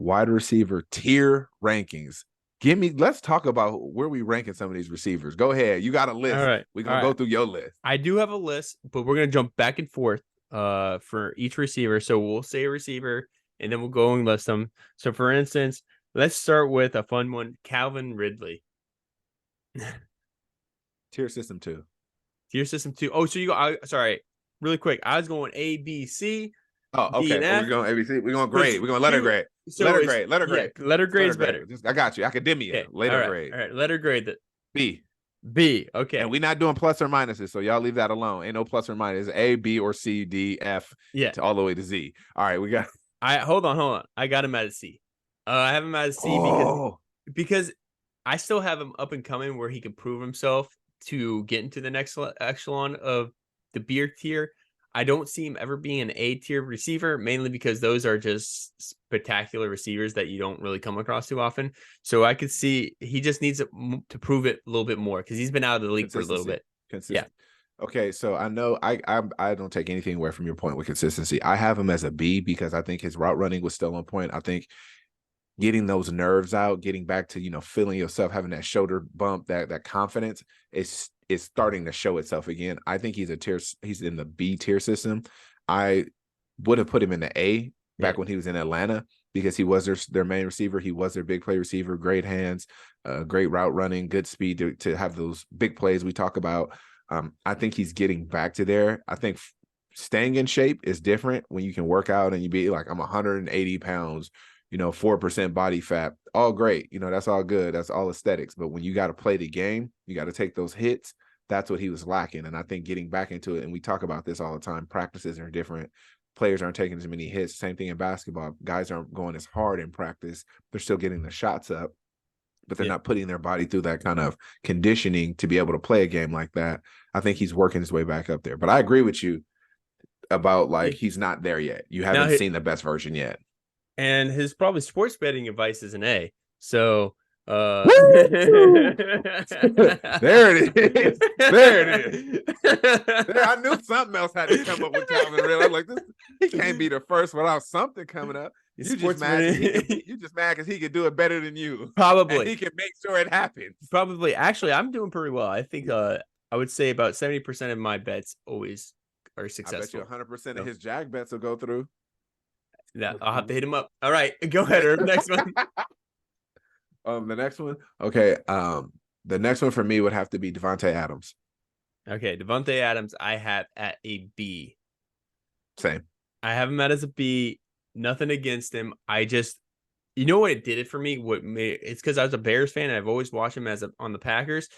wide receiver tier rankings. Let's talk about where we ranking some of these receivers. Go ahead. You got a All list. right. We're All gonna right. go through your list. I do have a list, but we're gonna jump back and forth for each receiver. So we'll say a receiver and then we'll go and list them. So for instance, let's start with a fun one, Calvin Ridley. Tier system 2. Tier system 2. Oh, so you go sorry, really quick. I was going A, B, C, Oh, D, okay. and We're F. going ABC. We're going Because grade. We're going letter two grade. so Letter it's grade. Letter yeah, grade. letter It's letter grade's grade. better. I got you. Academia. Okay. All Later right. grade. All right. Letter grade that B. B. And Okay. we're not doing plus or minuses, so y'all leave that alone. Ain't no plus or minus. A, B, or C, D, F, Yeah. to all the way to Z. All right, we got. I hold on. I got him at a C. I have him at a C Oh, because I still have him up and coming where he can prove himself to get into the next echelon of the B tier. I don't see him ever being an A tier receiver, mainly because those are just spectacular receivers that you don't really come across too often. So I could see he just needs to prove it a little bit more because he's been out of the league for a little consistency. bit. Yeah. Consistent. Okay, so I know I don't take anything away from your point with consistency. I have him as a B because I think his route running was still on point. I think getting those nerves out, getting back to feeling yourself, having that shoulder bump, that confidence is starting to show itself again. I think he's in the B tier system. I would have put him in the A back when he was in Atlanta because he was their main receiver. He was their big play receiver, great hands, great route running, good speed to have those big plays we talk about. I think he's getting back to there. I think staying in shape is different when you can work out and you be like, I'm 180 pounds, 4% body fat, all great. That's all good. That's all aesthetics. But when you got to play the game, you got to take those hits. That's what he was lacking. And I think getting back into it, and we talk about this all the time, practices are different. Players aren't taking as many hits. Same thing in basketball. Guys aren't going as hard in practice. They're still getting the shots up, but they're not putting their body through that kind of conditioning to be able to play a game like that. I think he's working his way back up there. But I agree with you about he's not there yet. You haven't seen the best version yet. And his probably sports betting advice is an A. So there it is. There it is. I knew something else had to come up with Calvin Ridley. I'm like, he can't be the first without something coming up. You just mad because he could do it better than you. Probably. And he can make sure it happens. Probably. Actually, I'm doing pretty well. I think I would say about 70% of my bets always are successful. I bet you 100% of his jag bets will go through. Yeah, I'll have to hit him up. All right, go ahead, Herb. Next one. The next one. Okay. The next one for me would have to be Davante Adams. Okay, Davante Adams, I have at a B. Same. I have him at as a B. Nothing against him. I just, what it did it for me? It's because I was a Bears fan and I've always watched him on the Packers.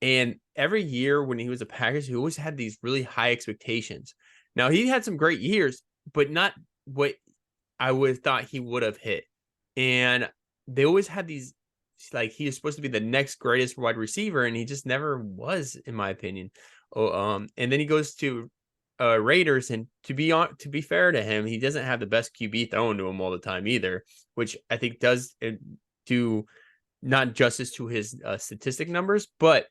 And every year when he was a Packers, he always had these really high expectations. Now he had some great years, but not what I would have thought he would have hit. And they always had these, like, he was supposed to be the next greatest wide receiver, and he just never was, in my opinion. And then he goes to Raiders, and to be fair to him, he doesn't have the best QB thrown to him all the time either, which I think does do not justice to his statistic numbers, but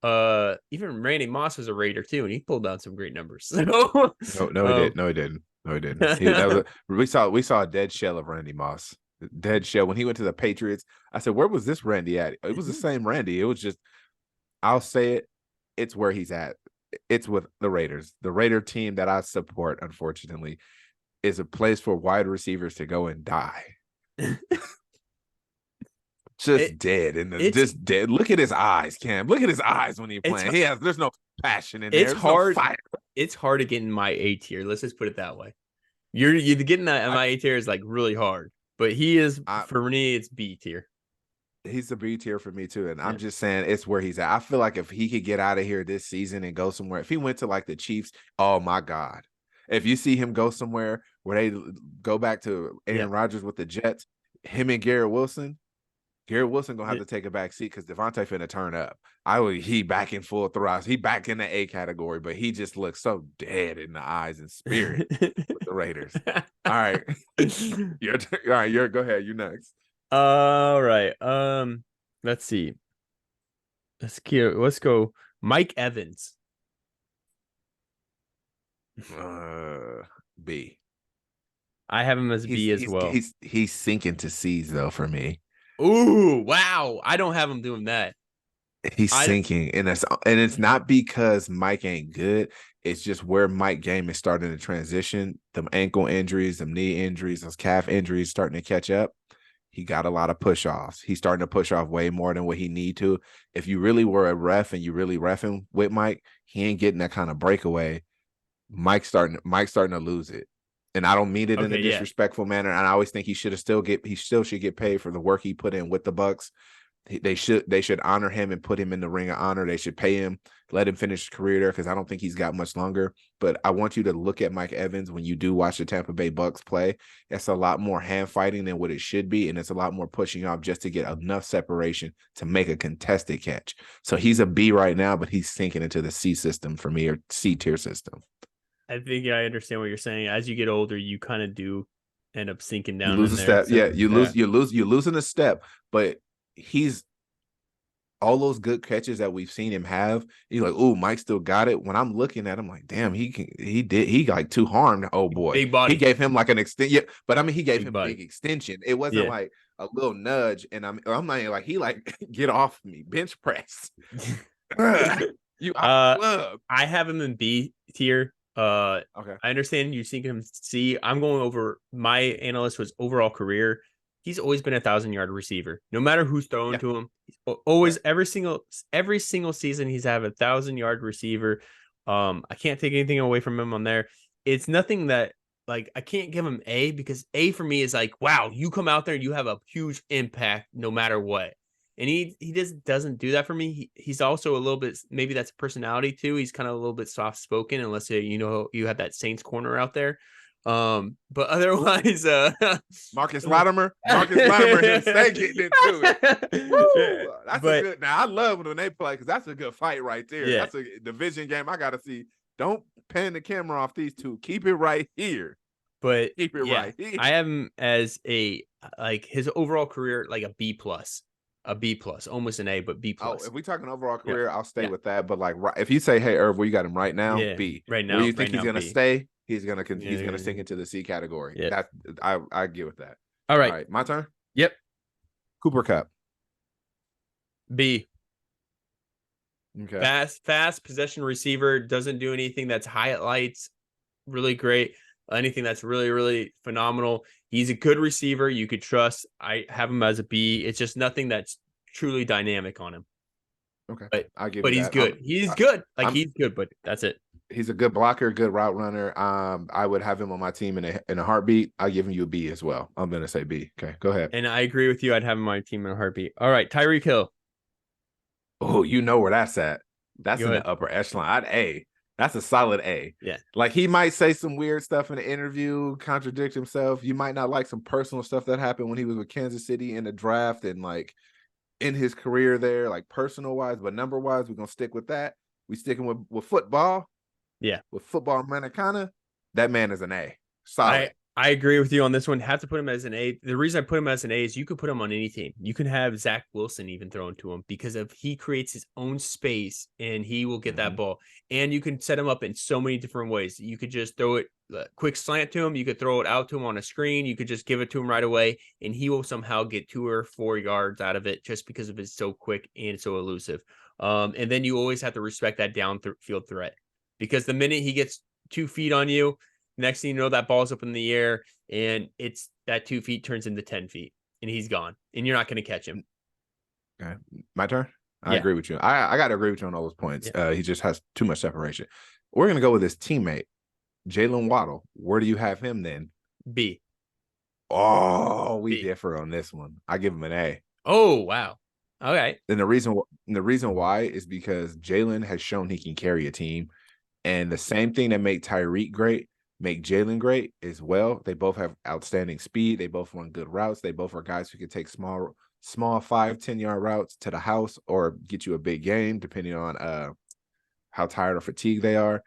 even Randy Moss was a Raider too, and he pulled down some great numbers. No, he didn't. We saw a dead shell of Randy Moss. Dead shell. When he went to the Patriots, I said, where was this Randy at? It was the same Randy. It was just, I'll say it, it's where he's at. It's with the Raiders. The Raider team that I support, unfortunately, is a place for wide receivers to go and die. Just dead. Look at his eyes, Cam. Look at his eyes when he's playing. There's no passion in there. It's hard. No fire. It's hard to get in my A tier. Let's just put it that way. You're getting that in my A tier is like really hard, but he is for me. It's B tier. He's the B tier for me too, and I'm just saying it's where he's at. I feel like if he could get out of here this season and go somewhere, if he went to like the Chiefs, oh my God! If you see him go somewhere where they go back to Aaron Rodgers with the Jets, him and Garrett Wilson gonna have to take a back seat because Davante finna turn up. He back in full throws. He back in the A category, but he just looks so dead in the eyes and spirit with the Raiders. All right. Go ahead. You next. All right. Let's see. Let's go. Mike Evans. B. I have him as He's B as he's well. he's he's sinking to C's though for me. Ooh, wow. I don't have him doing that. He's I sinking, and it's not because Mike ain't good. It's just where Mike game is starting to transition. Them ankle injuries, them knee injuries, those calf injuries starting to catch up. He got a lot of push offs. He's starting to push off way more than what he need to. If you really were a ref and you really reffing with Mike, he ain't getting that kind of breakaway. Mike's starting to lose it. And I don't mean it in a okay, yeah. disrespectful manner. And I always think he still should get paid for the work he put in with the Bucks. They should honor him and put him in the ring of honor. They should pay him, let him finish his career there because I don't think he's got much longer. But I want you to look at Mike Evans when you do watch the Tampa Bay Bucks play. It's a lot more hand fighting than what it should be, and it's a lot more pushing off just to get enough separation to make a contested catch. So he's a B right now, but he's sinking into the C system for me, or C tier system. I think I understand what you're saying. As you get older, you kind of do end up sinking You down lose in a there. step, yeah. You're losing a step, but he's all those good catches that we've seen him have. You're like, oh, Mike still got it. When I'm looking at him, like, damn, he like too harmed. Oh boy, Big he body. gave him like an extent. Yeah, but I mean, he gave Big him body. big extension. It wasn't Yeah. like a little nudge, and I'm like he like get off me, bench press. You club. I have him in B tier. Okay. I understand you sinking him C. I'm going over my analyst was overall career. He's always been 1,000-yard receiver, no matter who's throwing Yeah. to him. Always, Yeah. every single season, he's have 1,000-yard receiver. I can't take anything away from him on there. It's nothing that like I can't give him A because A for me is like, wow, you come out there and you have a huge impact no matter what. And he just doesn't do that for me. He's also a little bit, maybe that's personality too. He's kind of a little bit soft spoken, unless you have that Saints corner out there. But otherwise, Marcus Latimer him stay getting into it. Woo! That's a but good. Now I love when they play because that's a good fight right there. yeah, That's a division game. I gotta see. Don't pan the camera off these two. Keep it right here. but Keep it yeah, right here. I have him as like his overall career like a B plus, almost an A, but B Oh, plus. if we talking overall Yeah, career, I'll stay yeah, with that. But like, if you say, "Hey, Irv, where you got him right now?" yeah. B. Right Where now, you think he's gonna B. stay? He's Yeah, gonna sink into the C category. yeah. That I get with that. All All right. right, my turn. Yep. Cooper Cup. B. Okay. Fast possession receiver, doesn't do anything that's highlights really great, anything that's really, really phenomenal. He's a good receiver. You could trust. I have him as a B. It's just nothing that's truly dynamic on him. Okay. But I'll give but you he's that. good. He's good. Like I'm he's good, but that's it. he's a good blocker, good route runner. I would have him on my team in a heartbeat. I'll give him you a B as well. I'm gonna say B. Okay, go ahead. And I agree with you. I'd have him on my team in a heartbeat. All right, Tyreek Hill. Oh, you know where that's at. That's Go in ahead. the upper echelon. I'd A. That's a solid A. Yeah. Like he might say some weird stuff in the interview, contradict himself. You might not like some personal stuff that happened when he was with Kansas City in the draft and like in his career there, like personal wise, but number wise, we're gonna stick with that. We sticking with football. Yeah. With football Americana. That man is an A. Solid. I agree with you on this one. Have to put him as an A. The reason I put him as an A is you could put him on any team. You can have Zach Wilson even thrown to him because of he creates his own space and he will get that ball. And you can set him up in so many different ways. You could just throw it quick slant to him. You could throw it out to him on a screen. You could just give it to him right away, and he will somehow get 2 or 4 yards out of it just because of his so quick and so elusive. And then you always have to respect that downfield threat because the minute he gets 2 feet on you, next thing you know, that ball's up in the air, and it's that 2 feet turns into 10 feet, and he's gone, and you're not going to catch him. Okay, my turn. I agree with you. I got to agree with you on all those points. Yeah. He just has too much separation. We're gonna go with his teammate, Jalen Waddle. Where do you have him then? B. Oh, we B. differ on this one. I give him an A. Oh, wow. Okay. And the reason why is because Jalen has shown he can carry a team, and the same thing that made Tyreek great make Jalen great as well. They both have outstanding speed. They both run good routes. They both are guys who can take small 5-10 yard routes to the house or get you a big game, depending on how tired or fatigued they are.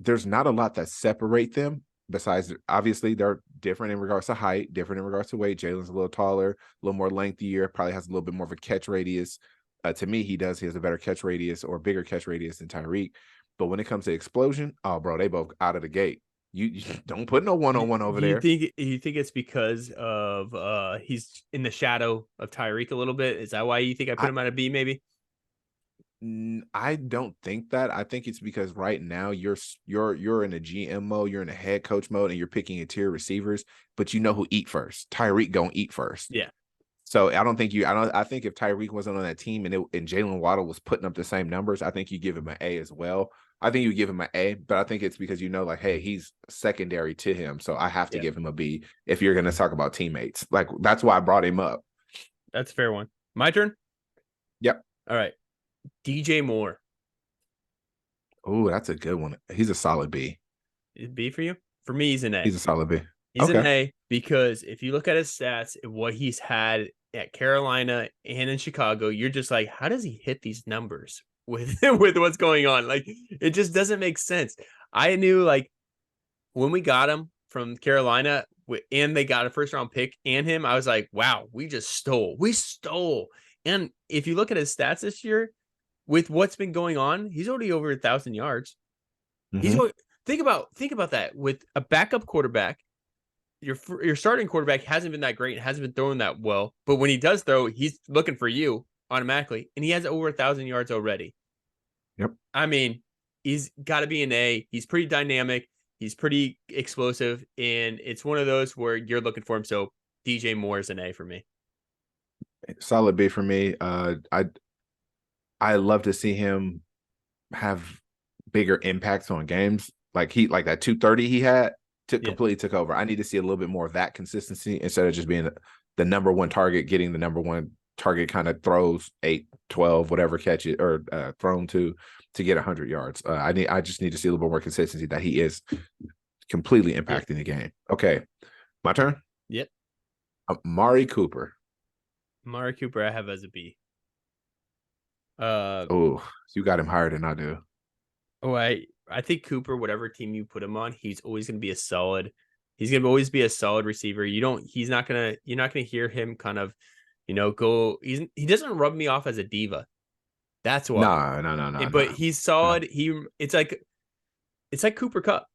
There's not a lot that separate them. Besides, obviously, they're different in regards to height, different in regards to weight. Jalen's a little taller, a little more lengthier, probably has a little bit more of a catch radius. To me, he has a better catch radius or bigger catch radius than Tyreek. But when it comes to explosion, oh, bro, they both out of the gate. You don't put no one-on-one over there. You think it's because of he's in the shadow of Tyreek a little bit? Is that why you think I put I him at a B maybe? I don't think that. I think it's because right now you're in a GM mode, you're in a head coach mode, and you're picking a tier receivers, but you know who eat first. Tyreek gonna eat first. Yeah. So I don't think you. I don't. I think if Tyreek wasn't on that team and Jalen Waddle was putting up the same numbers, I think you give him an A as well. I think you give him an A, but I think it's because you know, like, hey, he's secondary to him, so I have to Yeah. give him a B. If you're going to talk about teammates, like that's why I brought him up. That's a fair one. My turn. Yep. All right. DJ Moore. Oh, that's a good one. He's a solid B. Is B for you? For me, he's an A. He's a solid B. He's an Okay. A because if you look at his stats and what he's had at Carolina and in Chicago, you're just like, how does he hit these numbers with with what's going on? Like, it just doesn't make sense. I knew, like, when we got him from Carolina and they got a first round pick and him, I was like, wow, we just stole. We stole. And if you look at his stats this year, with what's been going on, he's already over 1,000 yards. He's Mhm. think about that with a backup quarterback. Your starting quarterback hasn't been that great, hasn't been throwing that well, but when he does throw, he's looking for you automatically, and he has over 1,000 yards already. Yep. I mean, he's got to be an A. He's pretty dynamic. He's pretty explosive, and it's one of those where you're looking for him. So DJ Moore is an A for me. Solid B for me. I love to see him have bigger impacts on games. Like that 230 he had Yeah, completely took over. I need to see a little bit more of that consistency instead of just being the number one target, getting the number one target kind of throws 8, 12, whatever catch it or thrown to get 100 yards. I just need to see a little bit more consistency that he is completely yeah, impacting the game. Okay, my turn. yep. Amari Cooper. Amari Cooper, I have as a B. Oh, you got him higher than I do. Oh, I think Cooper, whatever team you put him on, he's always going to be a solid. He's going to always be a solid receiver. He's not going to. You're not going to hear him kind of, go. He doesn't rub me off as a diva. That's why. No, no, no, no, But no. he's solid. It's like Cooper Cup.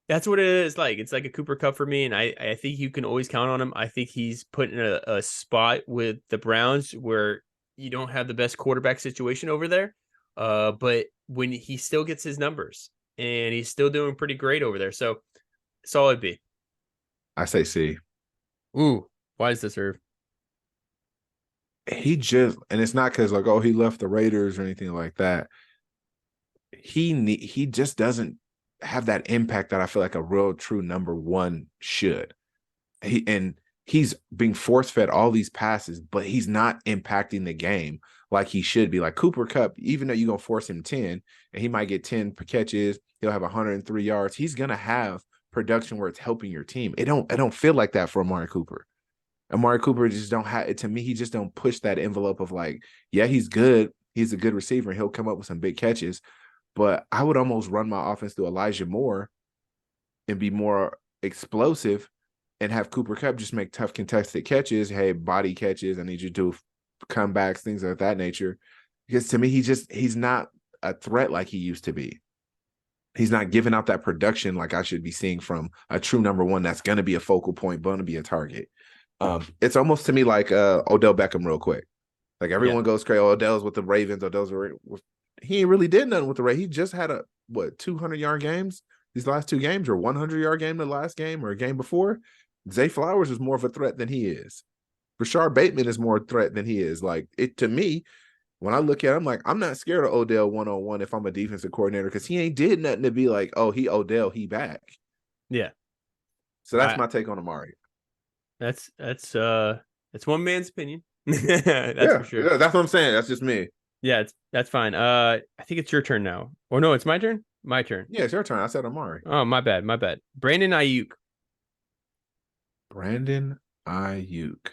That's what it is like. It's like a Cooper Cup for me, and I think you can always count on him. I think he's put in a spot with the Browns where you don't have the best quarterback situation over there. But when he still gets his numbers and he's still doing pretty great over there. So solid B. I say C. Ooh, why is this Irv? He just, and it's not because like, oh, he left the Raiders or anything like that. He just doesn't have that impact that I feel like a real true number one should. He's being force fed all these passes, but he's not impacting the game like he should be. Like Cooper Cup, even though you're gonna force him 10 and he might get 10 catches, he'll have 103 yards. He's gonna have production where it's helping your team. I don't feel like that for Amari Cooper. Amari Cooper just don't have it. To me, he just don't push that envelope of like, yeah, he's good. He's a good receiver and he'll come up with some big catches. But I would almost run my offense through Elijah Moore and be more explosive and have Cooper Kupp just make tough contested catches. Hey, body catches. I need you to do comebacks, things of that nature. Because to me, he's not a threat like he used to be. He's not giving out that production like I should be seeing from a true number one that's going to be a focal point, going to be a target. It's almost to me like Odell Beckham real quick. Like everyone goes crazy. Odell's with the Ravens. He ain't really did nothing with the Ravens. He just had 200-yard games these last 2 games, or 100-yard game the last game, or a game before. Zay Flowers is more of a threat than he is. Rashard Bateman is more a threat than he is. Like it to me, when I look at him, like I'm not scared of Odell 1-on-1 if I'm a defensive coordinator because he ain't did nothing to be like, oh, he Odell, he back. Yeah. So that's my take on Amari. That's one man's opinion. That's for sure. Yeah, that's what I'm saying. That's just me. Yeah, that's fine. I think it's your turn now. Or no, it's my turn. My turn. Yeah, it's your turn. I said Amari. Oh, my bad. My bad. Brandon Ayuk. Brandon Ayuk.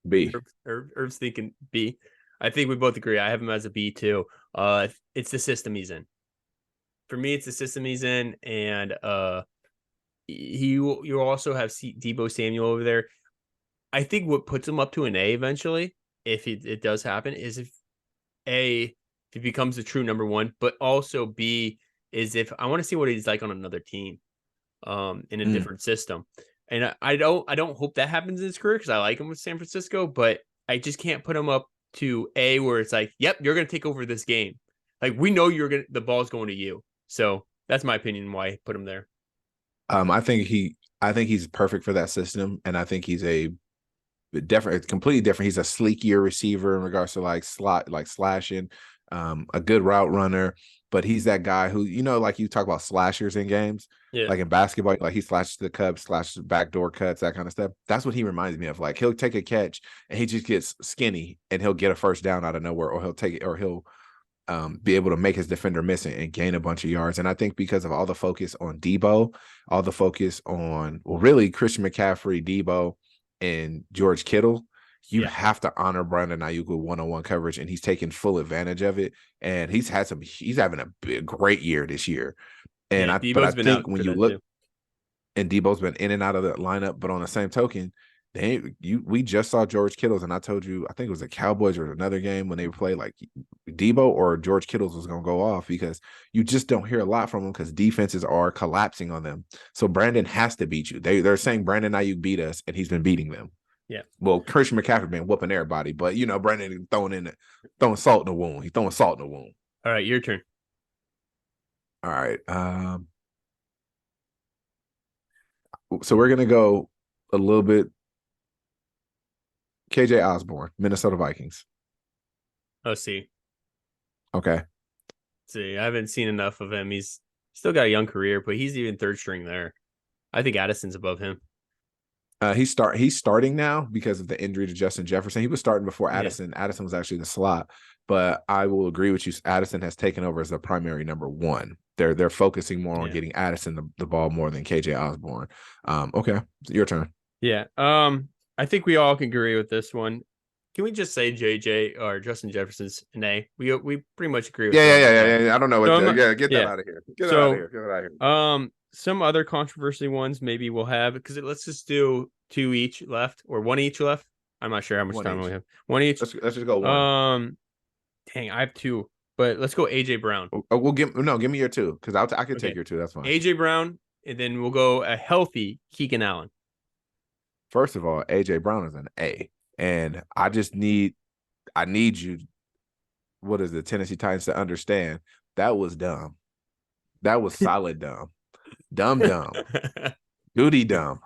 B. Irv's thinking B. I think we both agree. I have him as a B too. It's the system he's in. For me, it's the system he's in, and you also have Deebo Samuel over there. I think what puts him up to an A eventually, if it does happen, is if if he becomes the true number one, but also B is if I want to see what he's like on another team, in a different system. And I don't hope that happens in his career because I like him with San Francisco, but I just can't put him up to A where it's like, yep, you're gonna take over this game. Like we know the ball's going to you. So that's my opinion why I put him there. I think he's perfect for that system, and I think he's a different, completely different. He's a sleekier receiver in regards to like slashing, a good route runner. But he's that guy who, like you talk about slashers in games, Yeah. like in basketball, like he slashes the cup, slashes backdoor cuts, that kind of stuff. That's what he reminds me of. Like he'll take a catch and he just gets skinny and he'll get a first down out of nowhere, or he'll take it, or he'll be able to make his defender miss it and gain a bunch of yards. And I think because of all the focus on Debo, all the focus on, well, really Christian McCaffrey, Debo, and George Kittle, you have to honor Brandon Ayuk with one-on-one coverage, and he's taking full advantage of it. And he's having a great year this year. And I think when you look, too. And Debo's been in and out of the lineup, but on the same token, we just saw George Kittle's, and I told you, I think it was the Cowboys or another game when they played, like Debo or George Kittle's was going to go off because you just don't hear a lot from them because defenses are collapsing on them. So Brandon has to beat you. They're saying Brandon Ayuk beat us, and he's been beating them. Yeah. Well, Christian McCaffrey been whooping everybody, but Brandon throwing salt in the wound. He's throwing salt in the wound. All right, your turn. All right. So we're gonna go a little bit. KJ Osborne, Minnesota Vikings. Oh, see. Okay. See, I haven't seen enough of him. He's still got a young career, but he's even third string there. I think Addison's above him. He's starting now because of the injury to Justin Jefferson. He was starting before Addison. Yeah. Addison was actually the slot, but I will agree with you. Addison has taken over as the primary number one. They're focusing more on getting Addison the ball more than KJ Osborne. Okay, your turn. Yeah. I think we all can agree with this one. Can we just say JJ or Justin Jefferson's an A? We pretty much agree with Yeah. I don't know what get that out of here. Get that out of here. Some other controversy ones maybe we'll have because let's just do two each left or one each left. I'm not sure how much time we have. One each. Let's just go one. Dang, I have two, but let's go AJ Brown. Oh, give me your two because I can take your two. That's fine. AJ Brown, and then we'll go a healthy Keegan Allen. First of all, AJ Brown is an A, and I need you. What is the Tennessee Titans to understand? That was dumb. That was solid dumb. Dumb. Duty dumb.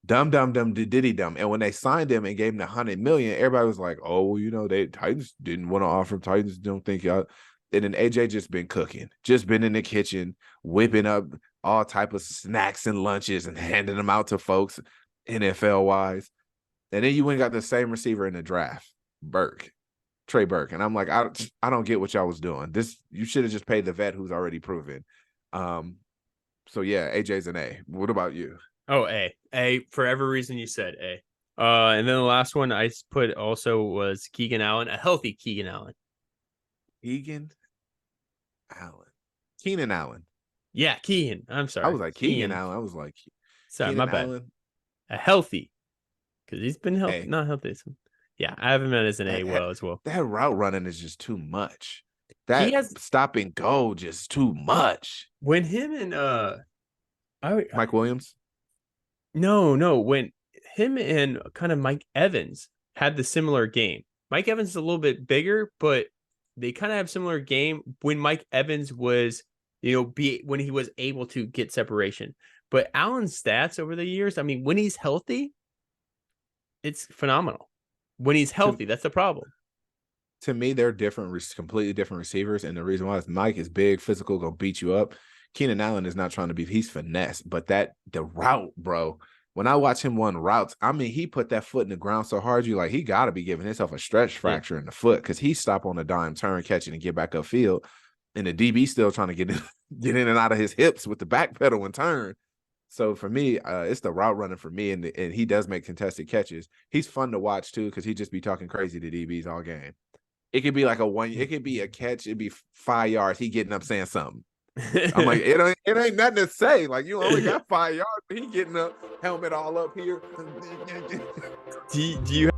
Dumb, diddy dumb. And when they signed him and gave him the $100 million, everybody was like, oh, Titans didn't want to offer him. Titans don't think y'all. And then AJ just been cooking, just been in the kitchen, whipping up all type of snacks and lunches and handing them out to folks, NFL wise. And then you went and got the same receiver in the draft, Trey Burke. And I'm like, I don't get what y'all was doing. You should have just paid the vet who's already proven. So yeah, AJ's an A. What about you? Oh, A for every reason you said A. And then the last one I put also was Keegan Allen, a healthy Keegan Allen. Keenan Allen. Yeah, Keegan. I'm sorry. I was like Keegan Allen. I was like, sorry, my bad. Allen. A healthy, because he's been healthy, not healthy. So, yeah, I have him as an A as well. That route running is just too much. That stop and go just too much. When him and Mike Williams. No. When him and kind of Mike Evans had the similar game. Mike Evans is a little bit bigger, but they kind of have similar game when Mike Evans was, when he was able to get separation. But Allen's stats over the years, I mean, when he's healthy, it's phenomenal. When he's healthy, that's the problem. To me, they're completely different receivers. And the reason why is Mike is big, physical, gonna beat you up. Keenan Allen is not trying to he's finesse, but the route, bro. When I watch him run routes, I mean, he put that foot in the ground so hard, he got to be giving himself a stretch fracture in the foot because he stopped on a dime, turn, catching, and get back upfield. And the DB still trying to get in and out of his hips with the back pedal and turn. So for me, it's the route running for me, and he does make contested catches. He's fun to watch too because he just be talking crazy to DBs all game. It could be like it could be a catch, it'd be 5 yards. He getting up saying something. I'm like, it ain't nothing to say. Like, you only got 5 yards, but he getting up, helmet all up here. Do you